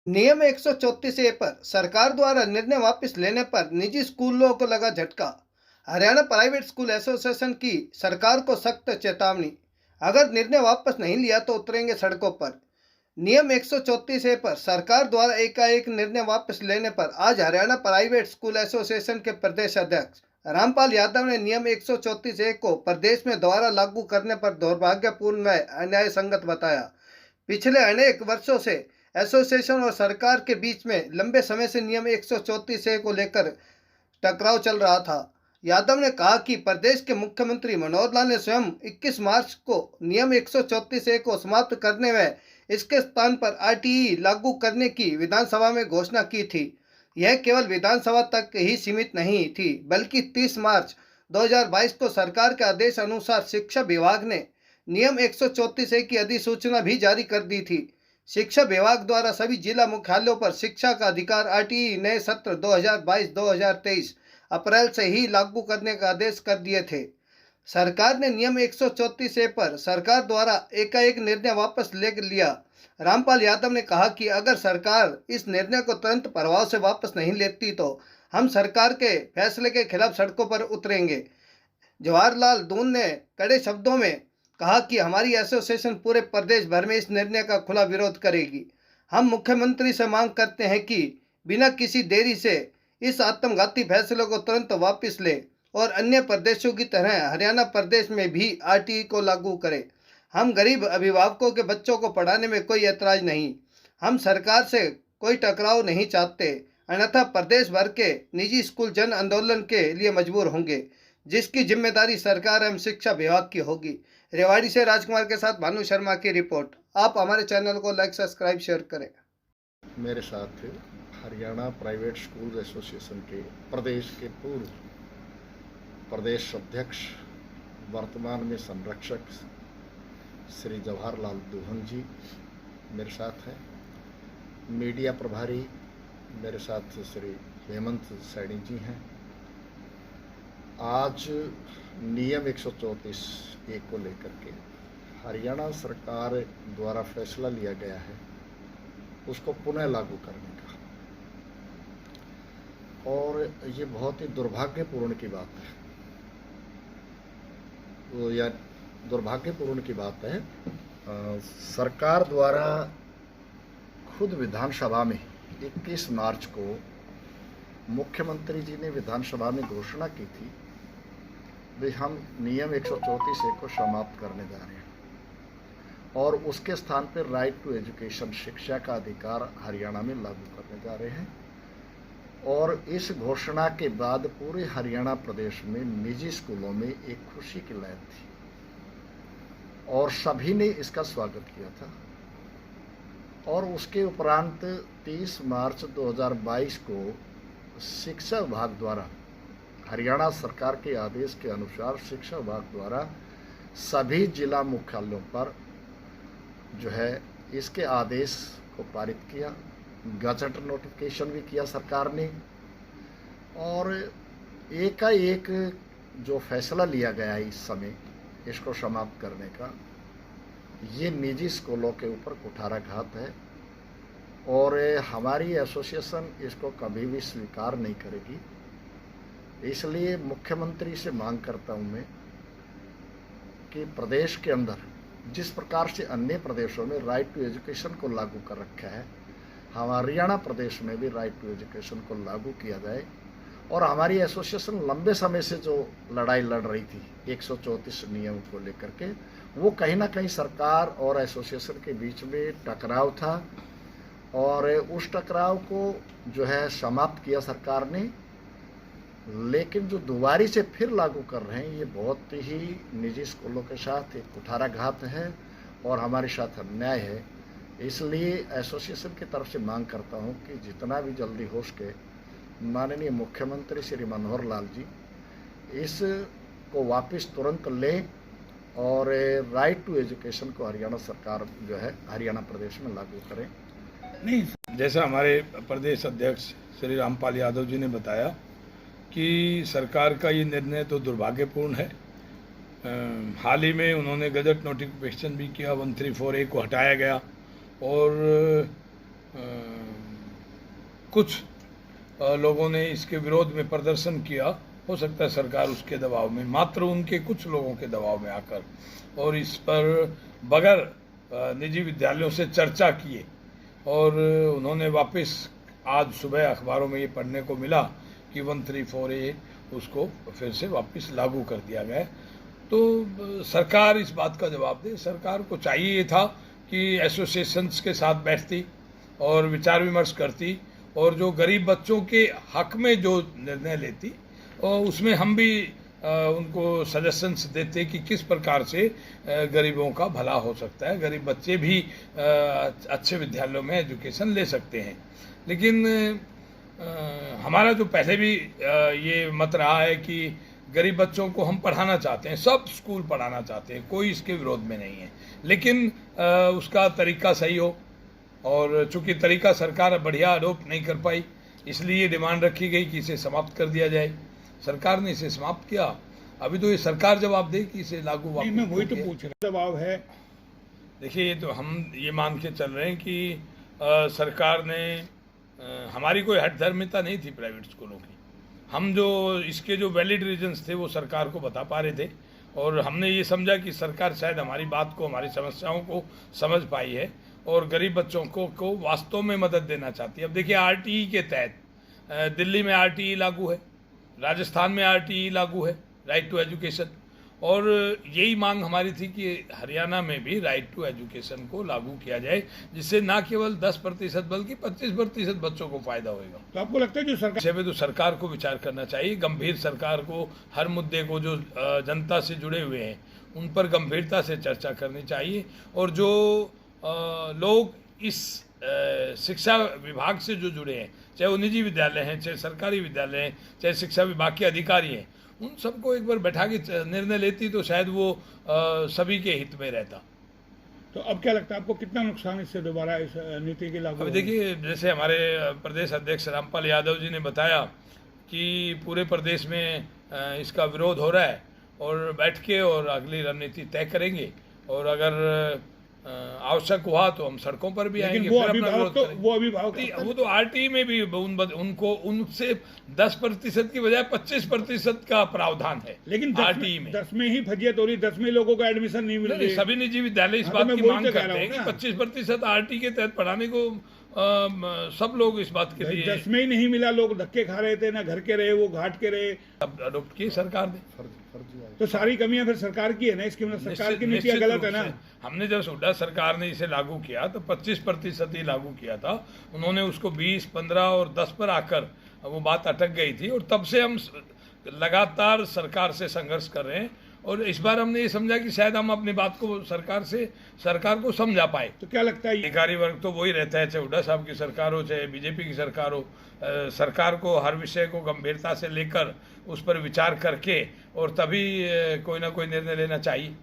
नियम 134A पर सरकार द्वारा निर्णय वापस लेने पर निजी स्कूलों को लगा झटका। हरियाणा प्राइवेट स्कूल एसोसिएशन की सरकार को सख्त चेतावनी। अगर निर्णय वापस नहीं लिया तो उतरेंगे सड़कों पर। नियम 134A पर सरकार द्वारा एकाएक निर्णय वापस लेने पर आज हरियाणा प्राइवेट स्कूल एसोसिएशन के प्रदेश अध्यक्ष रामपाल यादव ने नियम 134A को प्रदेश में दोबारा लागू करने पर दुर्भाग्यपूर्ण व अन्याय संगत बताया। पिछले अनेक वर्षों से एसोसिएशन और सरकार के बीच में लंबे समय से नियम 134 को लेकर टकराव चल रहा था। यादव ने कहा कि प्रदेश के मुख्यमंत्री मनोहर लाल ने स्वयं 21 मार्च को नियम 134 को समाप्त करने व इसके स्थान पर आरटीई लागू करने की विधानसभा में घोषणा की थी। यह केवल विधानसभा तक ही सीमित नहीं थी, बल्कि 30 मार्च 2022 को सरकार के आदेश अनुसार शिक्षा विभाग ने नियम 134 की अधिसूचना भी जारी कर दी थी। शिक्षा विभाग द्वारा सभी जिला मुख्यालयों पर शिक्षा का अधिकार आरटीई नए सत्र 2022-2023 अप्रैल से ही लागू करने का आदेश कर दिए थे। सरकार ने नियम 134 पर सरकार द्वारा एकाएक निर्णय वापस ले लिया। रामपाल यादव ने कहा कि अगर सरकार इस निर्णय को तुरंत प्रभाव से वापस नहीं लेती तो हम सरकार के फैसले के खिलाफ सड़कों पर उतरेंगे। जवाहरलाल दून ने कड़े शब्दों में कहा कि हमारी एसोसिएशन पूरे प्रदेश भर में इस निर्णय का खुला विरोध करेगी। हम मुख्यमंत्री से मांग करते हैं कि बिना किसी देरी से इस आत्मघाती फैसले को तुरंत वापस ले और अन्य प्रदेशों की तरह हरियाणा प्रदेश में भी आरटीई को लागू करें। हम गरीब अभिभावकों के बच्चों को पढ़ाने में कोई ऐतराज नहीं। हम सरकार से कोई टकराव नहीं चाहते, अन्यथा प्रदेश भर के निजी स्कूल जन आंदोलन के लिए मजबूर होंगे, जिसकी जिम्मेदारी सरकार एवं शिक्षा विभाग की होगी। रेवाड़ी से राजकुमार के साथ भानु शर्मा की रिपोर्ट। आप हमारे चैनल को लाइक, सब्सक्राइब, शेयर करें। मेरे साथ हरियाणा प्राइवेट स्कूल एसोसिएशन के प्रदेश के पूर्व प्रदेश अध्यक्ष, वर्तमान में संरक्षक श्री जवाहरलाल दूहन जी मेरे साथ हैं। मीडिया प्रभारी मेरे साथ श्री हेमंत सैनी जी हैं। आज नियम 134 को लेकर के हरियाणा सरकार द्वारा फैसला लिया गया है उसको पुनः लागू करने का, और ये बहुत ही दुर्भाग्यपूर्ण की बात है। तो यह दुर्भाग्यपूर्ण की बात है। सरकार द्वारा खुद विधानसभा में 21 मार्च को मुख्यमंत्री जी ने विधानसभा में घोषणा की थी कि हम नियम 134 को समाप्त करने जा रहे हैं और उसके स्थान पर राइट टू एजुकेशन, शिक्षा का अधिकार हरियाणा में लागू करने जा रहे हैं। और इस घोषणा के बाद पूरे हरियाणा प्रदेश में निजी स्कूलों में एक खुशी की लहर थी और सभी ने इसका स्वागत किया था। और उसके उपरांत 30 मार्च 2022 को शिक्षा विभाग द्वारा, हरियाणा सरकार के आदेश के अनुसार शिक्षा विभाग द्वारा सभी जिला मुख्यालयों पर जो है इसके आदेश को पारित किया, गजट नोटिफिकेशन भी किया सरकार ने। और एकाएक जो फैसला लिया गया है इस समय इसको समाप्त करने का, ये निजी स्कूलों के ऊपर कुठाराघात है और हमारी एसोसिएशन इसको कभी भी स्वीकार नहीं करेगी। इसलिए मुख्यमंत्री से मांग करता हूं मैं कि प्रदेश के अंदर जिस प्रकार से अन्य प्रदेशों में राइट टू एजुकेशन को लागू कर रखा है, हमारे हरियाणा प्रदेश में भी राइट टू एजुकेशन को लागू किया जाए। और हमारी एसोसिएशन लंबे समय से जो लड़ाई लड़ रही थी 134 नियम को लेकर के, वो कहीं ना कहीं सरकार और एसोसिएशन के बीच में टकराव था और उस टकराव को जो है समाप्त किया सरकार ने। लेकिन जो दोबारी से फिर लागू कर रहे हैं ये बहुत ही निजी स्कूलों के साथ एक कुठाराघात है और हमारे साथ अन्याय है। इसलिए एसोसिएशन की तरफ से मांग करता हूं कि जितना भी जल्दी हो सके माननीय मुख्यमंत्री श्री मनोहर लाल जी इसको वापस तुरंत लें और राइट टू एजुकेशन को हरियाणा सरकार जो है हरियाणा प्रदेश में लागू करें। नहीं, जैसा हमारे प्रदेश अध्यक्ष श्री रामपाल यादव जी ने बताया कि सरकार का ये निर्णय तो दुर्भाग्यपूर्ण है। हाल ही में उन्होंने गजट नोटिफिकेशन भी किया, 134A को हटाया गया और कुछ लोगों ने इसके विरोध में प्रदर्शन किया, हो सकता है सरकार उसके दबाव में, मात्र उनके कुछ लोगों के दबाव में आकर, और इस पर बगैर निजी विद्यालयों से चर्चा किए, और उन्होंने वापस आज सुबह अखबारों में ये पढ़ने को मिला कि 134A उसको फिर से वापस लागू कर दिया गया। तो सरकार इस बात का जवाब दे। सरकार को चाहिए ये था कि एसोसिएशंस के साथ बैठती और विचार विमर्श करती, और जो गरीब बच्चों के हक में जो निर्णय लेती, और उसमें हम भी उनको सजेशंस देते कि किस प्रकार से गरीबों का भला हो सकता है, गरीब बच्चे भी अच्छे विद्यालयों में एजुकेशन ले सकते हैं। लेकिन हमारा जो पहले भी ये मत रहा है कि गरीब बच्चों को हम पढ़ाना चाहते हैं, सब स्कूल पढ़ाना चाहते हैं, कोई इसके विरोध में नहीं है, लेकिन उसका तरीका सही हो, और चूंकि तरीका सरकार बढ़िया अडोप्ट नहीं कर पाई, इसलिए डिमांड रखी गई कि इसे समाप्त कर दिया जाए। सरकार ने इसे समाप्त किया। अभी तो ये सरकार जवाब दे कि इसे लागू वापस। मैं वही तो पूछ रहा, दबाव है। देखिए, ये तो हम ये मान के चल रहे हैं कि सरकार ने हमारी कोई हठधर्मिता नहीं थी प्राइवेट स्कूलों की। हम जो इसके जो वैलिड रीजंस थे वो सरकार को बता पा रहे थे, और हमने ये समझा कि सरकार शायद हमारी बात को, हमारी समस्याओं को समझ पाई है और गरीब बच्चों को वास्तव में मदद देना चाहती है। अब देखिए, आरटीई के तहत दिल्ली में आरटीई लागू है, राजस्थान में आरटीई लागू है, राइट टू एजुकेशन, और यही मांग हमारी थी कि हरियाणा में भी राइट टू एजुकेशन को लागू किया जाए, जिससे ना केवल 10% बल्कि 25% बच्चों को फायदा होगा। तो आपको लगता है जो सरकार, तो सरकार को विचार करना चाहिए, गंभीर सरकार को हर मुद्दे को जो जनता से जुड़े हुए हैं उन पर गंभीरता से चर्चा करनी चाहिए, और जो लोग इस शिक्षा विभाग से जो जुड़े हैं, चाहे वो निजी विद्यालय हैं, चाहे सरकारी विद्यालय हैं, चाहे शिक्षा विभाग के अधिकारी हैं, उन सबको एक बार बैठा के निर्णय लेती तो शायद वो सभी के हित में रहता। तो अब क्या लगता है आपको, कितना नुकसान इससे दोबारा इस नीति के लागू? अभी देखिए, जैसे हमारे प्रदेश अध्यक्ष रामपाल यादव जी ने बताया कि पूरे प्रदेश में इसका विरोध हो रहा है, और बैठ के और अगली रणनीति तय करेंगे, और अगर आवश्यक हुआ तो हम सड़कों पर भी आएंगे। वो अभिभावक वो तो आरटीई में भी उनको उनसे 10% की बजाय 25% का प्रावधान है, लेकिन आरटीई में 10 में ही फजियत हो रही, 10 में लोगों को एडमिशन नहीं मिल रही। सभी निजी विद्यालय इस बात की मांग करते हैं कि 25% आरटीई के तहत पढ़ाने को सब लोग इस बात के लिए। 10 में ही नहीं मिला, लोग धक्के खा रहे थे, ना घर के रहे वो घाट के रहे। अब अडोप्ट की सरकार ने, तो सारी कमियां फिर सरकार की है ना, इसकी मतलब सरकार की नीतियां गलत है ना। हमने जब हुड्डा सरकार ने इसे लागू किया तो 25% ही लागू किया था, उन्होंने उसको 20, 15 और 10 पर आकर वो बात अटक गई थी, और तब से हम लगातार सरकार से संघर्ष कर रहे हैं, और इस बार हमने ये समझा कि शायद हम अपनी बात को सरकार को समझा पाए। तो क्या लगता है, अधिकारी वर्ग तो वही रहता है, चाहे हुड्डा साहब की सरकार हो, चाहे बीजेपी की सरकार हो, सरकार को हर विषय को गंभीरता से लेकर उस पर विचार करके और तभी कोई ना कोई निर्णय लेना चाहिए।